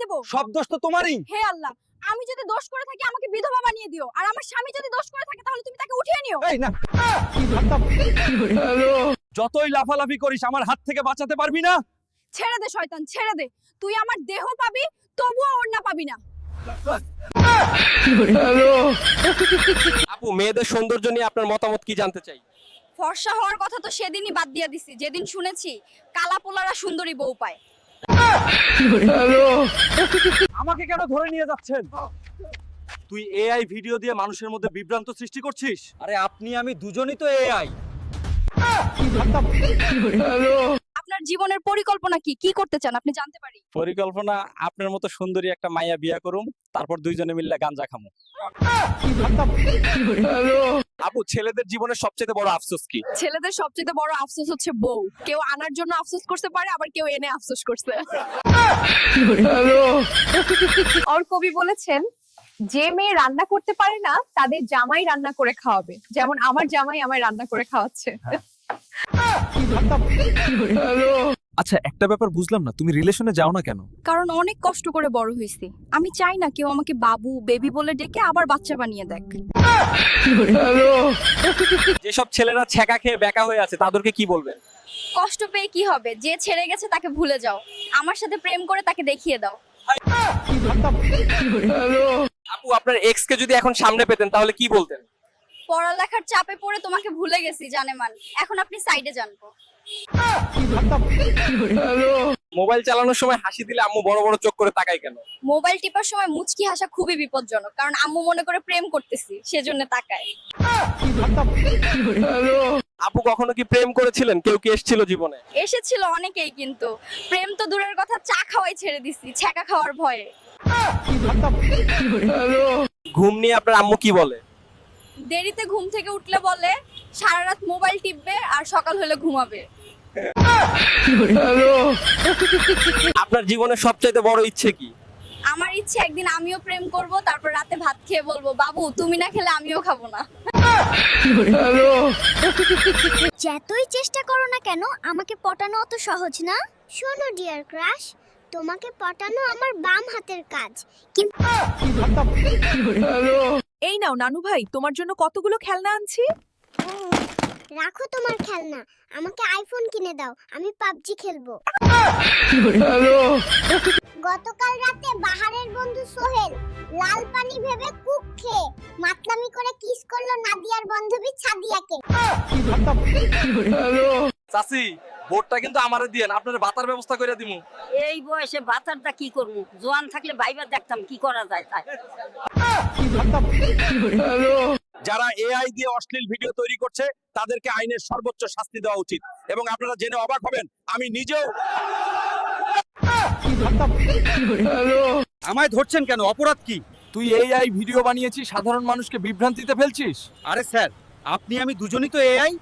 দেব? সব দোষ তো তোমারই। হে আল্লাহ, আমি যদি দোষ করে থাকি আমাকে বিধবা বানিয়ে দিও, আর আমার স্বামী যদি দোষ করে থাকে তাহলে তুমি তাকে উঠিয়ে নিও। এই না, যতই লাফালাফি করিস আমার হাত থেকে বাঁচাতে পারবি না। ছেড়ে দে শয়তান, ছেড়ে দে। তুই আমার দেহ পাবি, তবুও ওড়না পাবি না। আপু, মেয়েদের সৌন্দর্য নিয়ে আপনার মতামত কি জানতে চাই? ফর্সা হওয়ার কথা তো সেদিনই বাদ দিয়ে দিছি যেদিন শুনেছি কালা পোলারা সুন্দরী বউ পায়। আমাকে কেন ধরে নিয়ে যাচ্ছেন? তুই এআই ভিডিও দিয়ে মানুষের মধ্যে বিভ্রান্ত সৃষ্টি করছিস। আরে আপনি আমি দুজনই তো এআই। আপনার জীবনের পরিকল্পনা কি? কি করতে চান আপনি জানতে পারি? পরিকল্পনা আপনার মতো সুন্দরী একটা মাইয়া বিয়া করুম, তারপর দুইজনে মিলে গাঞ্জা খামু। আপু, ছেলেদের জীবনের সবচেয়ে বড় আফসোস কি? ছেলেদের সবচেয়ে বড় আফসোস হচ্ছে বউ। কেউ আনার জন্য আফসোস করতে পারে, আবার কেউ এনে আফসোস করছে। আর কবি বলেছেন, যে মেয়ে রান্না করতে পারে না তাদের জামাই রান্না করে খাওয়াবে। যেমন আমার জামাই আমায় রান্না করে খাওয়াচ্ছে। আচ্ছা, একটা ব্যাপার বুঝলাম না, তুমি রিলেশনে যাও না কেন? কারণ অনেক কষ্ট করে বড় হয়েছি। আমি চাই না কেউ আমাকে বাবু বেবি বলে ডেকে আবার বাচ্চা বানিয়ে দেখ। যেসব ছেলেরা ছ্যাঁকা খেয়ে বেকা হয়ে আছে তাদেরকে কি বলবেন? কষ্ট পেয়ে কি হবে? যে ছেড়ে গেছে তাকে ভুলে যাও। আমার সাথে প্রেম করে তাকে দেখিয়ে দাও। আপু, আপনার এক্স কে যদি এখন সামনে পেতেন তাহলে কি বলতেন? পড়ালেখার চাপে পড়ে তোমাকে ভুলে গেছি জানেমান, এখন আপনি সাইডে জানবো। মোবাইল চালানোর সময় হাসি দিলে আম্মু বড় বড় চোখ করে তাকায় কেন? মোবাইল টিপার সময় মুচকি হাসা খুবই বিপজ্জনক, কারণ আম্মু মনে করে প্রেম করতেছি, সেজন্য তাকায়। আপু, কখনো কি প্রেম করেছিলেন? কেউ কি এসেছিল জীবনে? এসেছিল অনেকেই, কিন্তু প্রেম তো দূরের কথা, চা খাওয়াই ছেড়ে দিছি ছ্যাঁকা খাওয়ার ভয়ে। ঘুম নিয়ে আপনার আম্মু কি বলে? দেরিতে ঘুম থেকে উঠলে বলে সারা রাত মোবাইল টিপবে আর সকাল হলে ঘুমাবে। আপনার জীবনের সবচাইতে বড় ইচ্ছে কি? আমার ইচ্ছে একদিন আমিও প্রেম করব, তারপর রাতে ভাত খেয়ে বলবো, বাবু তুমি না খেলে আমিও খাবো না। যতই চেষ্টা করো না কেন আমাকে পটানো অত সহজ না। শোনো ডিয়ার ক্রাশ, তোমাকে পটানো আমার বাম হাতের কাজ। এই নাও নানু ভাই, তোমার জন্য কতগুলো খেলনা আনছি। রাখো তোমার খেলনা, আমাকে আইফোন কিনে দাও, আমি পাবজি খেলবো। গতকাল রাতে বাহারের বন্ধু সোহেল লাল পানি ভেবে কুক খেয়ে মাতলামি করে কিস করলো নাদিয়ার বান্ধবী ছাদিয়াকে। চাচি, বোর্ডটা কিন্তু আমারে দিয়েন, আপনার ভাতার ব্যবস্থা করে দিমু। এই বয়সে ভাতারটা কি করবো? জোয়ান থাকলে ভাইবা দেখতাম কি করা যায় তাই। যারা এআই দিয়ে অশ্লীল ভিডিও তৈরি করছে তাদেরকে আইনের সর্বোচ্চ শাস্তি দেওয়া উচিত, এবং আপনারা জেনে অবাক হবেন, আমি নিজেও। আমায় ধরছেন কেন? অপরাধ কি? তুই এআই ভিডিও বানিয়েছিস, সাধারণ মানুষকে বিভ্রান্তিতে ফেলছিস। আরে স্যার, আপনি আমি দুজনই তো এআই।